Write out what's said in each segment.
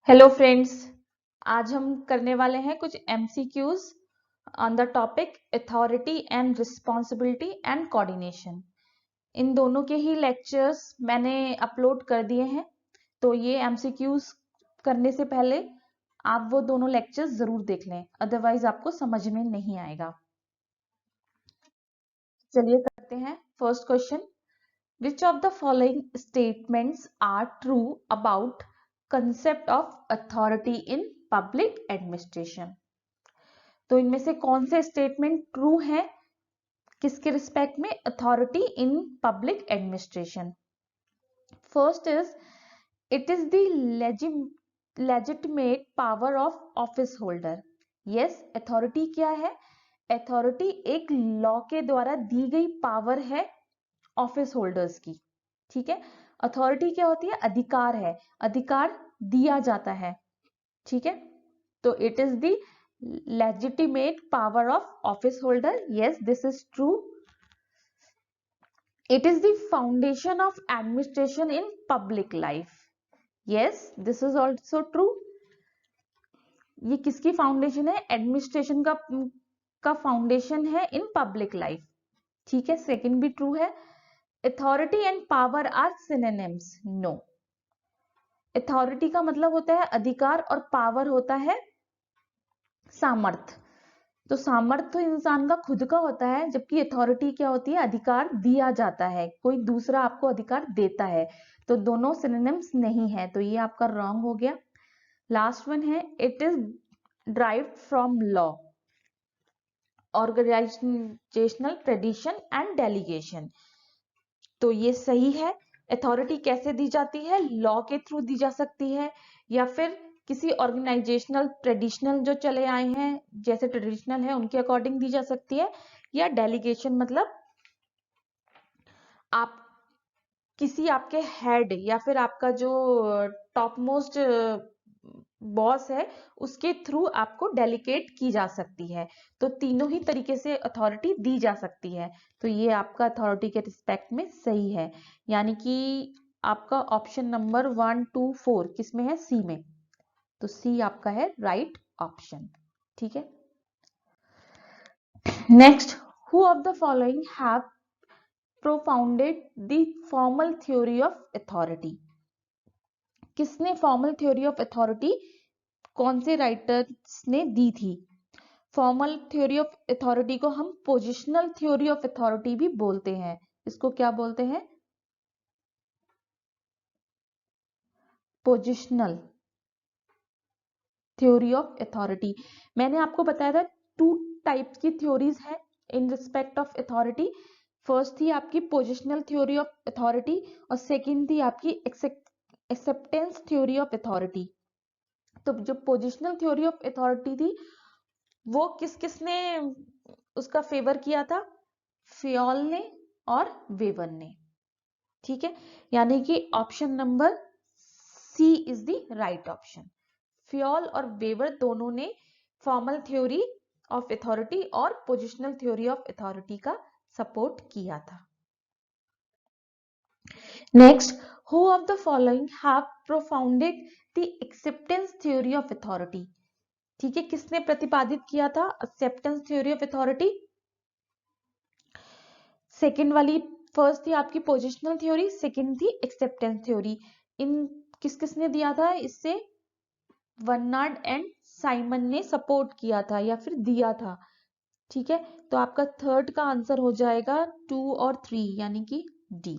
Hello friends, आज हम करने वाले हैं कुछ MCQs on the topic authority and responsibility and coordination. इन दोनों के ही लेक्चर्स मैंने अपलोड कर दिए हैं, तो ये एमसीक्यूज करने से पहले आप वो दोनों लेक्चर्स जरूर देख लें, अदरवाइज आपको समझ में नहीं आएगा। चलिए करते हैं first question. Which of the following statements are true about concept of authority in public administration? तो इनमें से कौन से स्टेटमेंट ट्रू है किसके रिस्पेक्ट में? Authority in public administration. First is it is the legitimate power of office holder. Yes, authority क्या है? अथॉरिटी एक लॉ के द्वारा दी गई पावर है ऑफिस होल्डर्स की। ठीक है, अथॉरिटी क्या होती है? अधिकार है, अधिकार दिया जाता है। ठीक है, तो it is the legitimate power of office holder. Yes, this is true. It is the foundation of administration in public life. Yes, this is also true. ये किसकी फाउंडेशन है? एडमिनिस्ट्रेशन का फाउंडेशन है इन पब्लिक लाइफ। ठीक है, second भी true है। Authority and power are synonyms. No, authority का मतलब होता है अधिकार और पावर होता है सामर्थ्य। तो सामर्थ्य तो इंसान का खुद का होता है, जबकि अथॉरिटी क्या होती है? अधिकार दिया जाता है, कोई दूसरा आपको अधिकार देता है। तो दोनों सिनोनिम्स नहीं है, तो ये आपका रॉन्ग हो गया। लास्ट वन है it is derived from law, organisational tradition and delegation. तो ये सही है। अथॉरिटी कैसे दी जाती है? लॉ के थ्रू दी जा सकती है, या फिर किसी ऑर्गेनाइजेशनल ट्रेडिशनल जो चले आए हैं, जैसे ट्रेडिशनल है उनके अकॉर्डिंग दी जा सकती है, या डेलीगेशन मतलब आप किसी आपके हेड या फिर आपका जो टॉप मोस्ट बॉस है उसके थ्रू आपको डेलीगेट की जा सकती है। तो तीनों ही तरीके से अथॉरिटी दी जा सकती है। तो ये आपका अथॉरिटी के रिस्पेक्ट में सही है, यानी कि आपका ऑप्शन नंबर 1, 2, 4 किसमें है? सी में। तो सी आपका है राइट ऑप्शन। ठीक है, next, who of the following have profounded the formal theory of authority? किसने फॉर्मल थ्योरी ऑफ अथॉरिटी, कौन से राइटर्स ने दी थी? फॉर्मल थ्योरी ऑफ अथॉरिटी को हम पोजिशनल थ्योरी ऑफ अथॉरिटी भी बोलते हैं। इसको क्या बोलते हैं? Positional theory of authority. मैंने आपको बताया था 2 टाइप्स की थ्योरीज है in respect of authority. First थी आपकी पोजिशनल थ्योरी ऑफ अथॉरिटी, और सेकंड थी आपकी एक्सेप्टेंस थ्योरी ऑफ अथॉरिटी। तो जो पोजिशनल थ्योरी ऑफ अथॉरिटी थी वो किसने उसका फेवर किया था? फियोल ने और वेवर ने। ठीक है, यानी कि option number C is the right option. Fayol और वेवर दोनों ने फॉर्मल थ्योरी ऑफ अथॉरिटी और पोजिशनल थ्योरी ऑफ अथॉरिटी का सपोर्ट किया था। Next, who of the following have profounded the acceptance theory of authority? ठीक है, किसने प्रतिपादित किया था acceptance theory of authority? Second वाली, फर्स्ट थी आपकी पोजिशनल थ्योरी, सेकेंड थी एक्सेप्टेंस थ्योरी। इन किसने दिया था इससे? वर्नार्ड एंड साइमन ने सपोर्ट किया था या फिर दिया था। ठीक है, तो आपका थर्ड का आंसर हो जाएगा 2 और 3, यानी कि डी।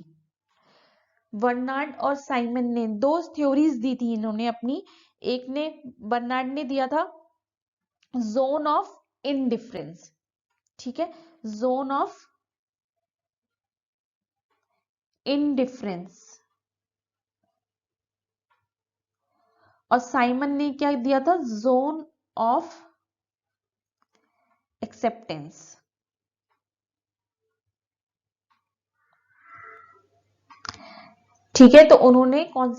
वर्नार्ड और साइमन ने 2 थ्योरीज दी थी इन्होंने अपनी। एक ने बर्नार्ड ने दिया था जोन ऑफ इनडिफरेंस। ठीक है, जोन ऑफ इनडिफरेंस। और साइमन ने क्या दिया था? Zone of acceptance. ठीक है, तो उन्होंने कौन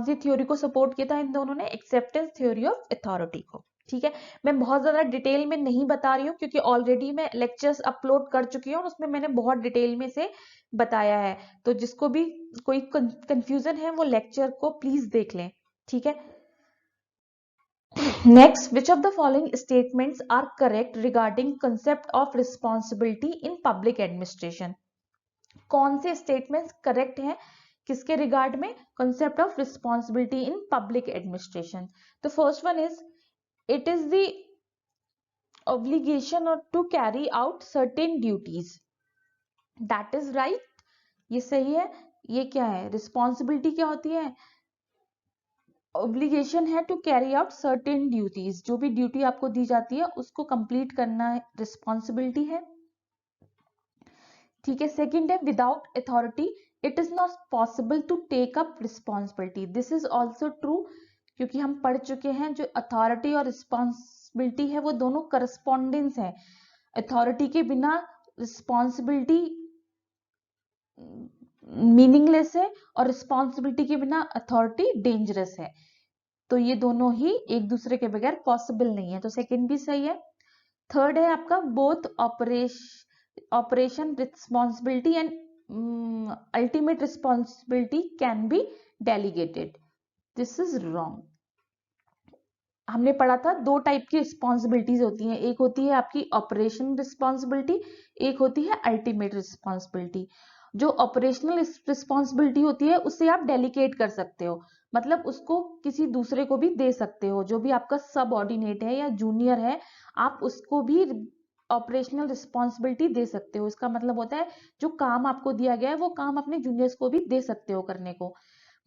सी थ्योरी को सपोर्ट किया था? इन दोनों ने एक्सेप्टेंस थ्योरी ऑफ अथॉरिटी को। ठीक है, मैं बहुत ज्यादा डिटेल में नहीं बता रही हूँ क्योंकि ऑलरेडी मैं लेक्चर्स अपलोड कर चुकी हूँ और उसमें मैंने बहुत डिटेल में से बताया है। तो जिसको भी कोई कंफ्यूजन है वो लेक्चर को प्लीज देख लें। ठीक है, next, which of the following statements are correct regarding concept of responsibility in public administration? कौन से स्टेटमेंट्स करेक्ट हैं किसके रिगार्ड में? Concept of responsibility in public administration. तो first one is, it is the obligation or to carry out certain duties. That is right, ये सही है। ये क्या है? रिस्पॉन्सिबिलिटी क्या होती है? ऑब्लिगेशन है to carry out certain duties, जो भी ड्यूटी आपको दी जाती है उसको कंप्लीट करना रिस्पॉन्सिबिलिटी है। ठीक है, सेकंड है, without authority it is not possible to take up responsibility. This is also true, क्योंकि हम पढ़ चुके हैं जो अथॉरिटी और रिस्पॉन्सिबिलिटी है वो दोनों करस्पॉन्डेंस है। अथॉरिटी के बिना रिस्पॉन्सिबिलिटी मीनिंगलेस है और रिस्पॉन्सिबिलिटी के बिना अथॉरिटी डेंजरस है। तो ये दोनों ही एक दूसरे के बगैर पॉसिबल नहीं है, तो सेकंड भी सही है। थर्ड है आपका, both operation responsibility and ultimate responsibility can be delegated. This is wrong. हमने पढ़ा था दो टाइप की रिस्पॉन्सिबिलिटीज होती हैं, एक होती है आपकी ऑपरेशन रिस्पॉन्सिबिलिटी, एक होती है अल्टीमेट रिस्पॉन्सिबिलिटी। जो ऑपरेशनल रिस्पॉन्सिबिलिटी होती है उससे आप डेलीगेट कर सकते हो, मतलब उसको किसी दूसरे को भी दे सकते हो, जो भी आपका सब ऑर्डिनेट है या जूनियर है आप उसको भी ऑपरेशनल रिस्पॉन्सिबिलिटी दे सकते हो। इसका मतलब होता है जो काम आपको दिया गया है वो काम अपने जूनियर्स को भी दे सकते हो करने को।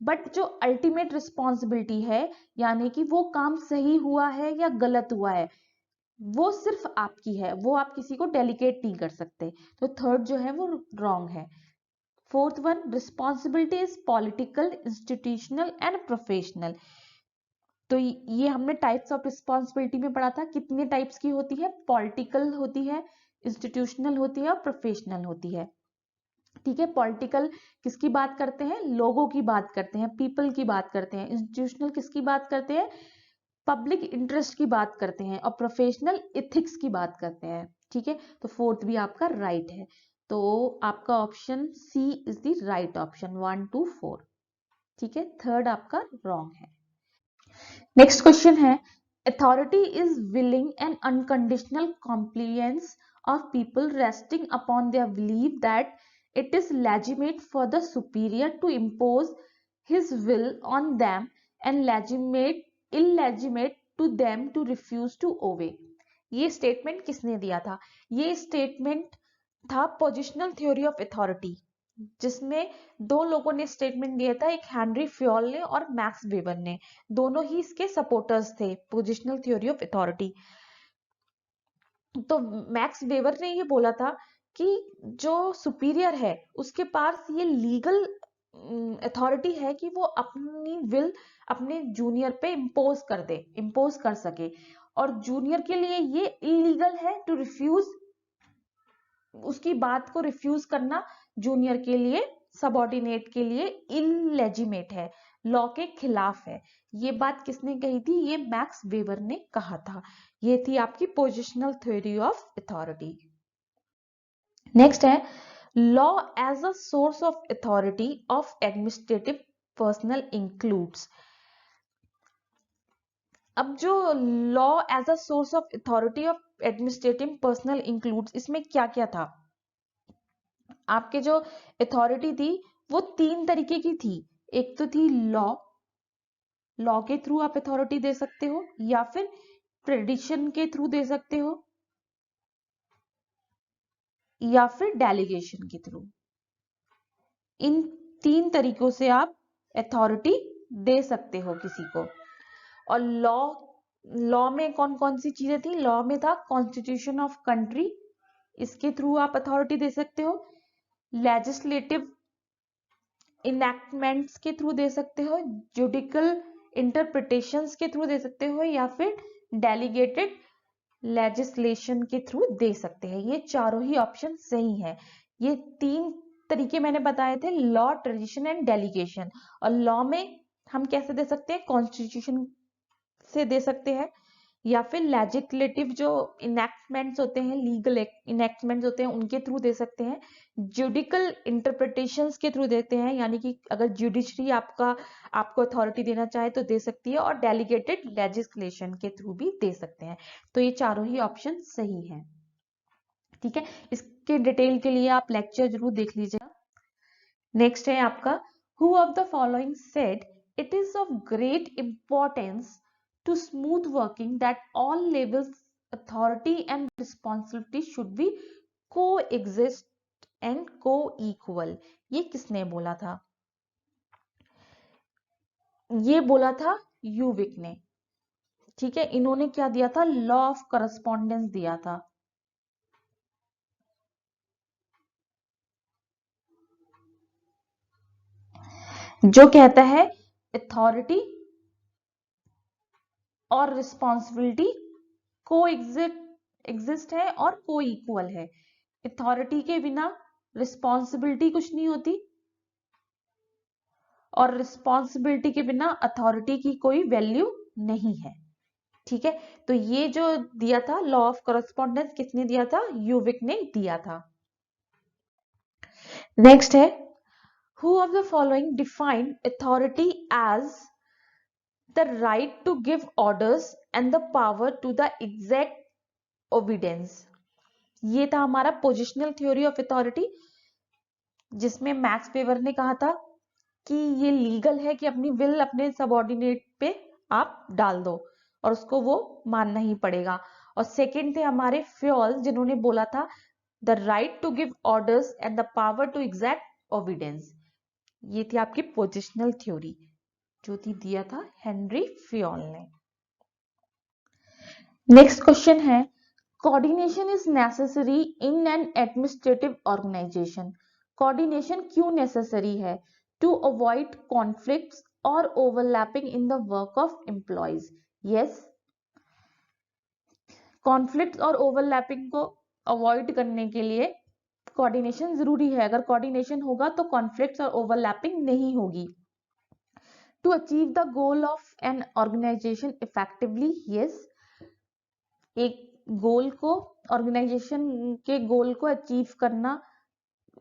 बट जो अल्टीमेट रिस्पॉन्सिबिलिटी है, यानी कि वो काम सही हुआ है या गलत हुआ है, वो सिर्फ आपकी है, वो आप किसी को डेलीगेट नहीं कर सकते। तो थर्ड जो है वो रॉन्ग है। Fourth one, responsibility is political, institutional and professional. तो ये हमने टाइप्स ऑफ रिस्पॉन्सिबिलिटी में पढ़ा था, कितने टाइप्स की होती है? पॉलिटिकल होती है, इंस्टीट्यूशनल होती है और प्रोफेशनल होती है। ठीक है, पॉलिटिकल किसकी बात करते हैं? लोगों की बात करते हैं, पीपल की बात करते हैं। इंस्टीट्यूशनल किसकी बात करते हैं? पब्लिक इंटरेस्ट की बात करते हैं। और प्रोफेशनल इथिक्स की बात करते हैं। ठीक है, तो फोर्थ भी आपका राइट है। तो आपका option C is the right option, 1 2 4। ठीक है, थर्ड आपका रॉन्ग है। नेक्स्ट क्वेश्चन है, authority is willing and unconditional compliance of people resting upon their belief that it is legitimate for the superior to impose his will on them and illegitimate to them to refuse to obey। ये statement किसने दिया था? ये statement था positional theory of authority, जिसमें दो लोगों ने स्टेटमेंट दिया था, एक हेनरी फ्योल ने और मैक्स वेबर ने। दोनों ही इसके सपोर्टर्स थे पोजिशनल थ्योरी ऑफ अथॉरिटी। तो मैक्स वेबर ने ये बोला था कि जो सुपीरियर है उसके पास ये लीगल अथॉरिटी है कि वो अपनी विल अपने जूनियर पे इम्पोज कर सके, और जूनियर के लिए ये इलीगल है टू रिफ्यूज, उसकी बात को रिफ्यूज करना जूनियर के लिए, सबऑर्डिनेट के लिए इलेजिमेट है, लॉ के खिलाफ है। ये बात किसने कही थी? ये मैक्स वेबर ने कहा था। ये थी आपकी positional theory of authority. Next है, law as a source of authority of administrative personnel includes. अब जो law as a source of authority of administrative personnel includes, इसमें क्या क्या था? आपके जो अथॉरिटी थी वो तीन तरीके की थी। एक तो थी लॉ के थ्रू आप अथॉरिटी दे सकते हो, या फिर ट्रेडिशन के थ्रू दे सकते हो, या फिर डेलीगेशन के थ्रू। इन तीन तरीकों से आप अथॉरिटी दे सकते हो किसी को। और लॉ में कौन कौन सी चीजें थी? लॉ में था कॉन्स्टिट्यूशन ऑफ कंट्री, इसके थ्रू आप अथॉरिटी दे सकते हो। लेजिस्लेटिव इनैक्टमेंट्स के थ्रू दे सकते हो, जुडिकल इंटरप्रिटेशंस के थ्रू दे सकते हो, या फिर डेलीगेटेड लेजिस्लेशन के थ्रू दे सकते हैं। ये चारों ही ऑप्शन सही है। ये तीन तरीके मैंने बताए थे, लॉ, ट्रेडिशन एंड डेलीगेशन। और लॉ में हम कैसे दे सकते हैं? कॉन्स्टिट्यूशन से दे सकते हैं, या फिर लेजिस्लेटिव जो इनेक्टमेंट्स होते हैं, लीगल इनेक्टमेंट्स होते हैं, उनके थ्रू दे सकते हैं। जुडिकल इंटरप्रिटेशंस के थ्रू देते हैं, यानी कि अगर जुडिशरी आपको अथॉरिटी देना चाहे तो दे सकती है, और डेलीगेटेड लेजिस्लेशन के थ्रू भी दे सकते हैं। तो ये चारों ही ऑप्शन सही हैं। ठीक है, इसके डिटेल के लिए आप लेक्चर जरूर देख लीजिएगा। नेक्स्ट है आपका, who of the following said it is of great importance to smooth working that all levels authority and responsibility should be coexist and co-equal। ये किसने बोला था? ये बोला था यूविक ने। ठीक है, इन्होंने क्या दिया था? लॉ ऑफ करस्पॉन्डेंस दिया था। जो कहता है अथॉरिटी और रिस्पॉन्सिबिलिटी को एग्जिस्ट है और को इक्वल है। अथॉरिटी के बिना रिस्पॉन्सिबिलिटी कुछ नहीं होती, और रिस्पॉन्सिबिलिटी के बिना अथॉरिटी की कोई वैल्यू नहीं है। ठीक है, तो ये जो दिया था लॉ ऑफ करस्पॉन्डेंस, किसने दिया था? यूविक ने दिया था। नेक्स्ट है, who of the following define authority as the right to give orders and the power to the exact obedience। ये था हमारा पोजिशनल थ्योरी ऑफ अथॉरिटी, जिसमें मैक्स वेबर ने कहा था कि ये लीगल है कि अपनी विल अपने सबऑर्डिनेट पे आप डाल दो और उसको वो मानना ही पड़ेगा। और सेकंड थे हमारे फ्योल, जिन्होंने बोला था the right to give orders and the power to exact obedience. ये थी आपकी पोजिशनल थ्योरी, जो थी दिया था हेनरी फ्योल ने। नेक्स्ट क्वेश्चन है, coordination is necessary in an administrative organisation. Coordination क्यों नेसेसरी है? टू अवॉइड कॉन्फ्लिक्ट्स और overlapping in the work of employees. Yes, conflicts और ओवरलैपिंग को अवॉइड करने के लिए कोऑर्डिनेशन जरूरी है। अगर कोऑर्डिनेशन होगा तो कॉन्फ्लिक्ट्स और ओवरलैपिंग नहीं होगी। To achieve the goal of an organisation effectively. Yes, एक गोल को, ऑर्गेनाइजेशन के गोल को अचीव करना,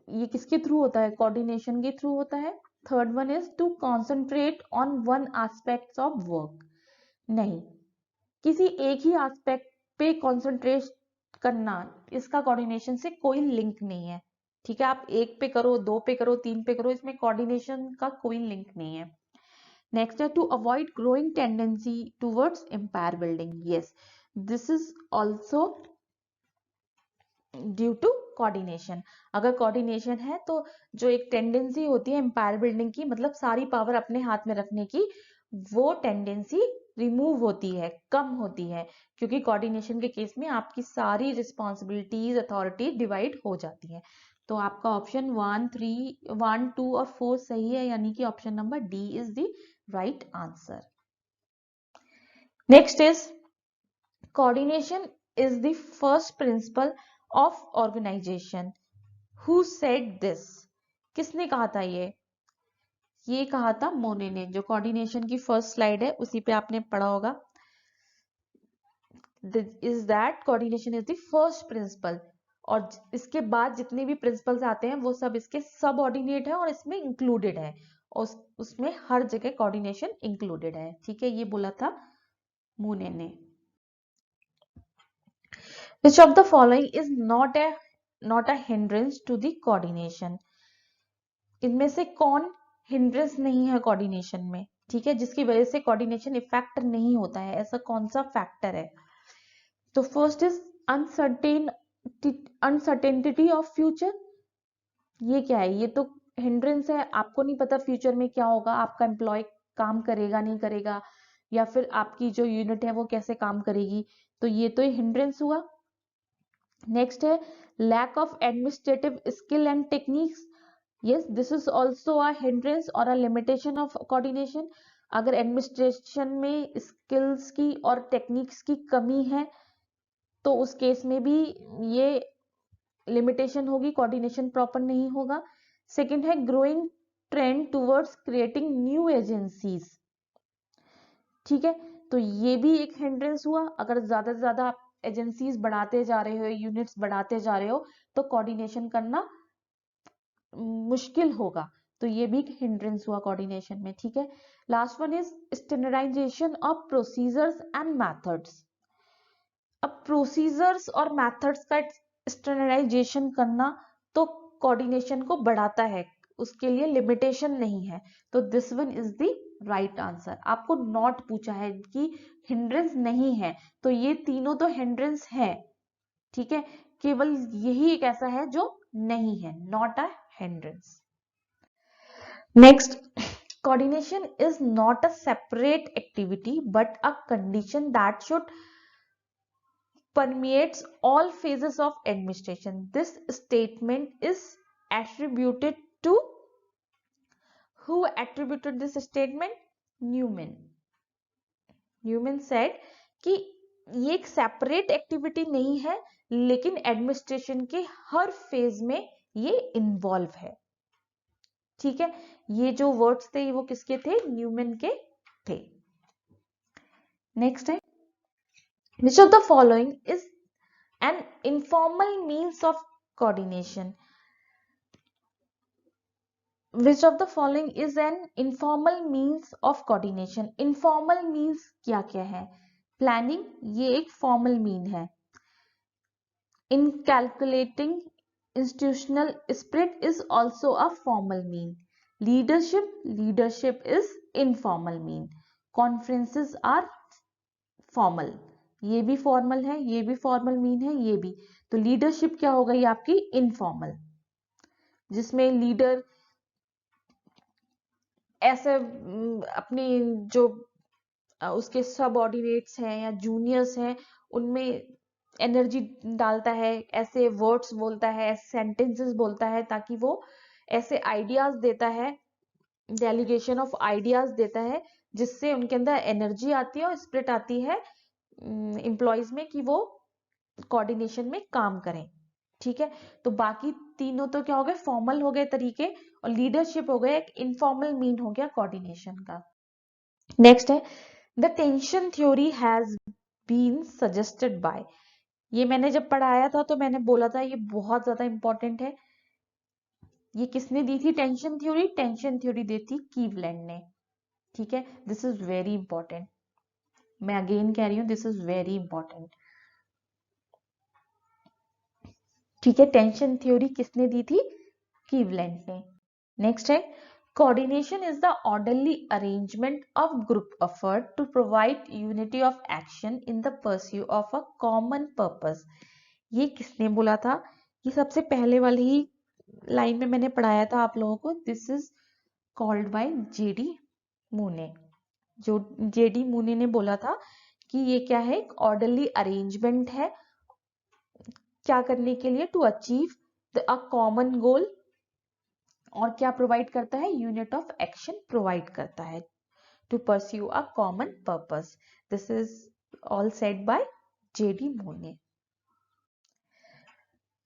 ये किसके थ्रू होता है? कोऑर्डिनेशन के थ्रू होता है। Third one is to concentrate on one aspect of work. नहीं, किसी एक ही एस्पेक्ट पे कॉन्सेंट्रेट करना, इसका कोऑर्डिनेशन से कोई लिंक नहीं है। ठीक है, आप एक पे करो, दो पे करो, तीन पे करो, इसमें कोऑर्डिनेशन का कोई लिंक नहीं है। नेक्स्ट है to avoid growing tendency towards empire building. Yes, this is also due to coordination. अगर कोऑर्डिनेशन है तो जो एक टेंडेंसी होती है एम्पायर बिल्डिंग की, मतलब सारी पावर अपने हाथ में रखने की, वो टेंडेंसी रिमूव होती है, कम होती है, क्योंकि कोऑर्डिनेशन के केस में आपकी सारी रिस्पॉन्सिबिलिटीज, अथॉरिटी डिवाइड हो जाती है। तो आपका ऑप्शन 1, 2 और 4 सही है, यानी कि option number D is the right answer. Next is, coordination is the first principle of organisation. Who said this? किसने कहा था ये कहा था मोने ने। जो कोऑर्डिनेशन की फर्स्ट स्लाइड है उसी पे आपने पढ़ा होगा, is that coordination is the first principal, और इसके बाद जितने भी प्रिंसिपल्स आते हैं वो सब इसके सब ऑर्डिनेट है और इसमें इंक्लूडेड है, और उसमें हर जगह कोऑर्डिनेशन इंक्लूडेड है। ठीक है, ये बोला था मोने ने। Which of the following is not a hindrance to the coordination? इनमें से कौन हिंड्रेंस नहीं है कोऑर्डिनेशन में? ठीक है, जिसकी वजह से कोऑर्डिनेशन इफेक्ट नहीं होता है, ऐसा कौन सा फैक्टर है? तो first is uncertainty of future. ये क्या है? ये तो हिंड्रेंस है, आपको नहीं पता फ्यूचर में क्या होगा, आपका एम्प्लॉय काम करेगा नहीं करेगा, या फिर आपकी जो यूनिट है वो कैसे काम करेगी, तो ये तो हिंड्रेंस हुआ। नेक्स्ट है lack of administrative skill and techniques. Yes, this is also a hindrance और अ लिमिटेशन ऑफ कोऑर्डिनेशन। अगर एडमिनिस्ट्रेशन में स्किल्स की और टेक्निक्स की कमी है तो उस केस में भी ये लिमिटेशन होगी, कोऑर्डिनेशन प्रॉपर नहीं होगा। सेकंड है growing trend towards creating new agencies. ठीक है, तो ये भी एक हिंड्रेंस हुआ। अगर ज्यादा से ज्यादा एजेंसीज बढ़ाते जा रहे हो, यूनिट्स बढ़ाते जा रहे हो, तो कोऑर्डिनेशन करना मुश्किल होगा, तो ये भी एक हिंड्रेंस हुआ कोऑर्डिनेशन में। ठीक है, last one is standardisation of procedures and methods. अब प्रोसीजर्स और मेथड्स का स्टैंडर्डाइजेशन करना तो कोऑर्डिनेशन को बढ़ाता है, उसके लिए लिमिटेशन नहीं है, तो this one is the right answer. आपको नॉट पूछा है कि हिंड्रेंस नहीं है, तो ये तीनों तो हिंड्रेंस है। ठीक है, केवल यही एक ऐसा है जो नहीं है, not a hindrance. Next, coordination is not a separate activity but a condition that should permeates all phases of administration. This statement is attributed to who attributed this statement? Newman. Newman said कि ये एक separate activity नहीं है, लेकिन administration के हर phase में ये involve है। ठीक है, ये जो वर्ड्स थे वो किसके थे? न्यूमैन के थे। नेक्स्ट है, which of the following is an informal means of coordination? Which of the following is an informal means of coordination? Informal means क्या क्या है? Planning, ये एक formal mean है। In calculating institutional spirit is also a formal mean. Leadership is informal mean. Conferences are formal, ये भी formal है, ये भी फॉर्मल मीन है, ये भी। तो लीडरशिप क्या हो गई आपकी? इनफॉर्मल, जिसमें लीडर ऐसे अपनी जो उसके सबऑर्डिनेट्स हैं या जूनियर्स हैं उनमें एनर्जी डालता है, ऐसे वर्ड्स बोलता है, ऐसे सेंटेंसेस बोलता है, ताकि वो ऐसे आइडियाज देता है, डेलीगेशन ऑफ आइडियाज देता है, जिससे उनके अंदर एनर्जी आती है और स्पिरिट आती है एम्प्लॉयज में कि वो कोऑर्डिनेशन में काम करें। ठीक है, तो बाकी तीनों तो क्या हो गए? फॉर्मल हो गए तरीके, और लीडरशिप हो गया एक इनफॉर्मल मीन हो गया कोऑर्डिनेशन का। नेक्स्ट है, the tension theory has been suggested by. ये मैंने जब पढ़ाया था तो मैंने बोला था ये बहुत ज्यादा इंपॉर्टेंट है। ये किसने दी थी टेंशन थ्योरी? टेंशन थ्योरी दी थी क्लीवलैंड ने। ठीक है, दिस इज वेरी इंपॉर्टेंट, मैं अगेन कह रही हूं, दिस इज वेरी इंपॉर्टेंट। ठीक है, टेंशन थ्योरी किसने दी थी? क्लीवलैंड ने। नेक्स्ट है, coordination is the orderly arrangement of group effort to provide unity of action in the pursue of a common purpose. ये किसने बोला था? ये सबसे पहले वाली ही लाइन में मैंने पढ़ाया था आप लोगों को। This is called by JD Mooney. जो जेडी मूने ने बोला था कि ये क्या है? एक ऑर्डरली अरेंजमेंट है, क्या करने के लिए? To achieve a common goal, और क्या प्रोवाइड करता है? यूनिट ऑफ एक्शन प्रोवाइड करता है, to pursue a common purpose. This is all said by JD Mooney.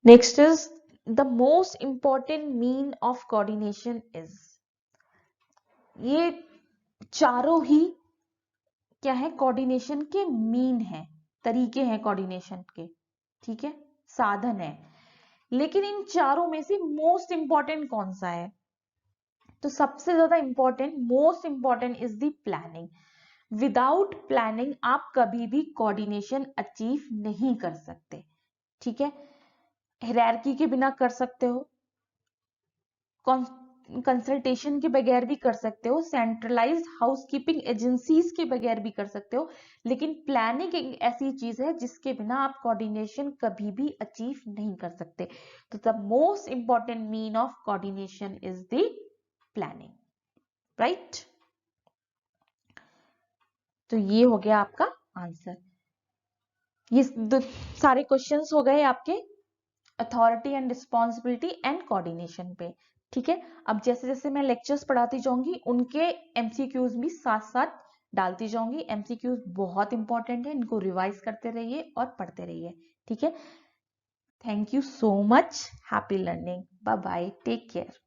Next is the most important mean of coordination is. ये चारों ही क्या है? कोऑर्डिनेशन के मीन है, तरीके हैं कोऑर्डिनेशन के। ठीक है, साधन है, लेकिन इन चारों में से मोस्ट इंपॉर्टेंट कौन सा है? तो सबसे ज्यादा important, most important is the planning. Without planning आप कभी भी कोऑर्डिनेशन अचीव नहीं कर सकते। ठीक है, हायरार्की के बिना कर सकते हो, कंसल्टेशन के बगैर भी कर सकते हो, सेंट्रलाइज्ड हाउसकीपिंग एजेंसीज के बगैर भी कर सकते हो, लेकिन प्लानिंग एक ऐसी चीज है जिसके बिना आप कोऑर्डिनेशन कभी भी अचीव नहीं कर सकते। तो the most important mean of coordination is the planning, right? तो ये हो गया आपका आंसर। ये सारे क्वेश्चंस हो गए आपके authority and responsibility and coordination पे। ठीक है, अब जैसे जैसे मैं लेक्चर्स पढ़ाती जाऊंगी उनके एमसीक्यूज भी साथ साथ डालती जाऊंगी। एमसीक्यूज बहुत इंपॉर्टेंट है, इनको रिवाइज करते रहिए और पढ़ते रहिए। ठीक है, thank you so much, happy learning, bye bye, take care.